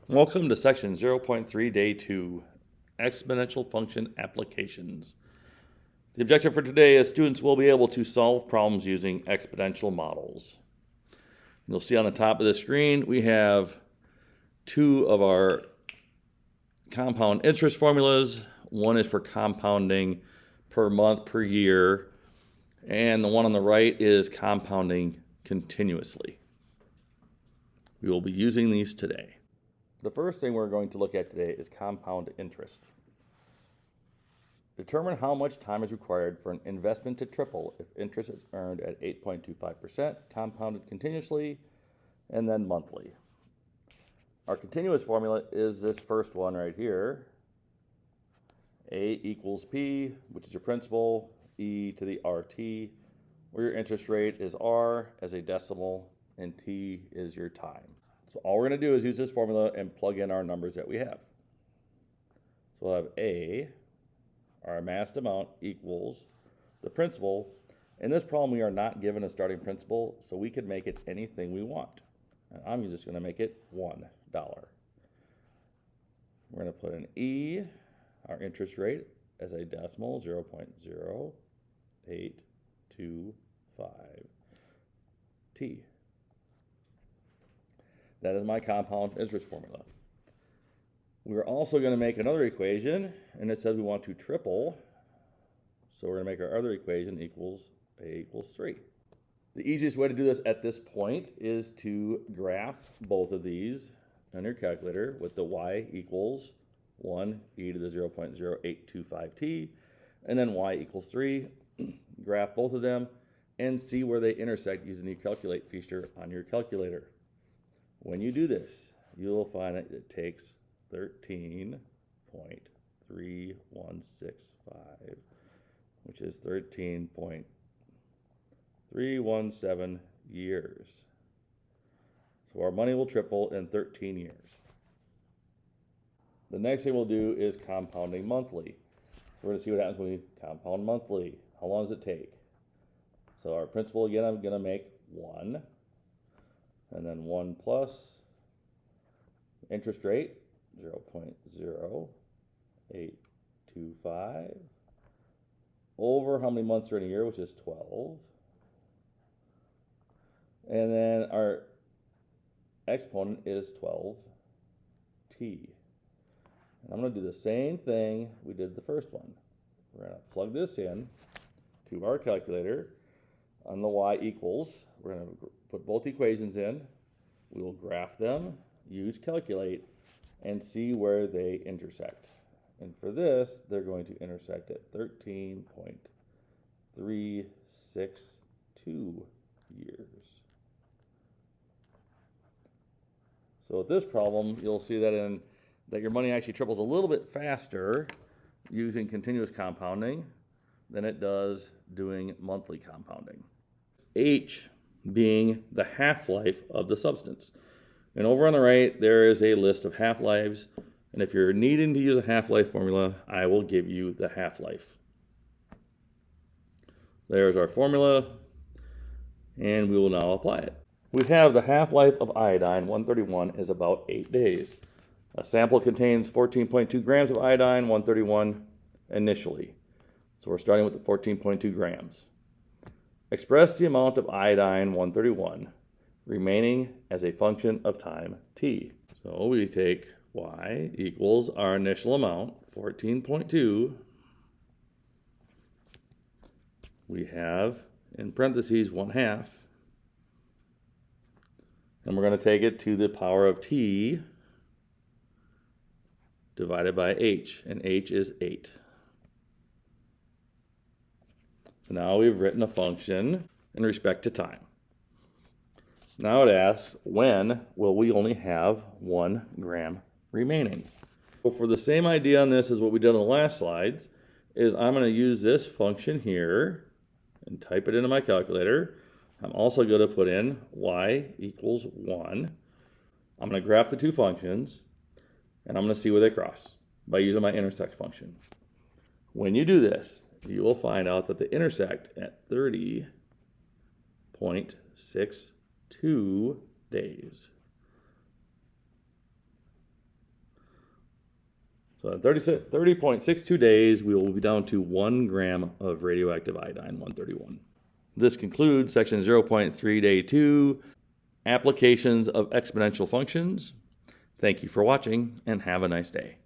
Welcome to section 0.3, day 2, exponential function applications. The objective for today is students will be able to solve problems using exponential models. You'll see on the top of the screen we have two of our compound interest formulas. One is for compounding per month, per year, and the one on the right is compounding continuously. We will be using these today. The first thing we're going to look at today is compound interest. Determine how much time is required for an investment to triple if interest is earned at 8.25%, compounded continuously, and then monthly. Our continuous formula is this first one right here. A equals P, which is your principal, e to the RT, where your interest rate is R as a decimal, and T is your time. So all we're going to do is use this formula and plug in our numbers that we have. So we'll have A, our amassed amount, equals the principal. In this problem, we are not given a starting principal, so we could make it anything we want. And I'm just going to make it $1. We're going to put an E, our interest rate, as a decimal, 0.0825 T. That is my compound interest formula. We're also going to make another equation, and it says we want to triple. So we're going to make our other equation equals A equals 3. The easiest way to do this at this point is to graph both of these on your calculator with the y equals 1 e to the 0.0825 t, and then y equals 3. Graph both of them and see where they intersect using the calculate feature on your calculator. When you do this, you'll find that it takes 13.3165, which is 13.317 years. So our money will triple in 13 years. The next thing we'll do is compounding monthly. So we're going to see what happens when we compound monthly. How long does it take? So our principal, again, I'm going to make 1. And then 1 plus interest rate, 0.0825, over how many months are in a year, which is 12. And then our exponent is 12t. And I'm going to do the same thing we did the first one. We're going to plug this in to our calculator on the y equals. We're going to put both equations in. We will graph them, use calculate, and see where they intersect. And for this, they're going to intersect at 13.362 years. So with this problem, you'll see that your money actually triples a little bit faster using continuous compounding than it does doing monthly compounding. H being the half-life of the substance. And over on the right, there is a list of half-lives. And if you're needing to use a half-life formula, I will give you the half-life. There's our formula, and we will now apply it. We have the half-life of iodine, 131, is about 8 days. A sample contains 14.2 grams of iodine, 131 initially. So we're starting with the 14.2 grams. Express the amount of iodine 131 remaining as a function of time t. So we take y equals our initial amount, 14.2. We have in parentheses 1/2. And we're going to take it to the power of t divided by h, and h is 8. So now we've written a function in respect to time. Now it asks, when will we only have 1 gram remaining? So for the same idea on this as what we did on the last slides, is I'm going to use this function here and type it into my calculator. I'm also going to put in y equals 1. I'm going to graph the two functions, and I'm going to see where they cross by using my intersect function. When you do this, you will find out that they intersect at 30.62 days. So in 30.62 days, we will be down to 1 gram of radioactive iodine 131. This concludes section 0.3 day 2, applications of exponential functions. Thank you for watching and have a nice day.